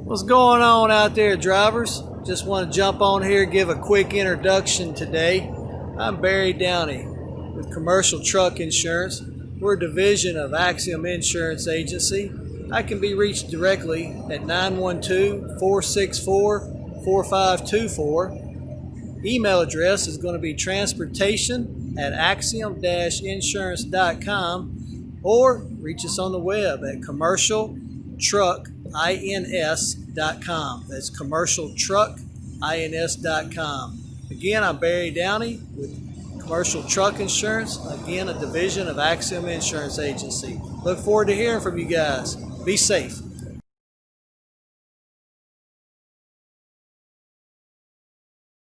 What's going on out there, drivers? Just want to jump on here, give a quick introduction today. I'm Barry Downey with Commercial Truck Insurance. We're a division of Axiom Insurance Agency. I can be reached directly at 912-464-4524. Email address is going to be transportation@axiom-insurance.com, or reach us on the web at commercialtruckins.com. That's commercialtruckins.com. Again, I'm Barry Downey with Commercial Truck Insurance, again a division of Axiom Insurance Agency. Look forward to hearing from you guys. Be safe.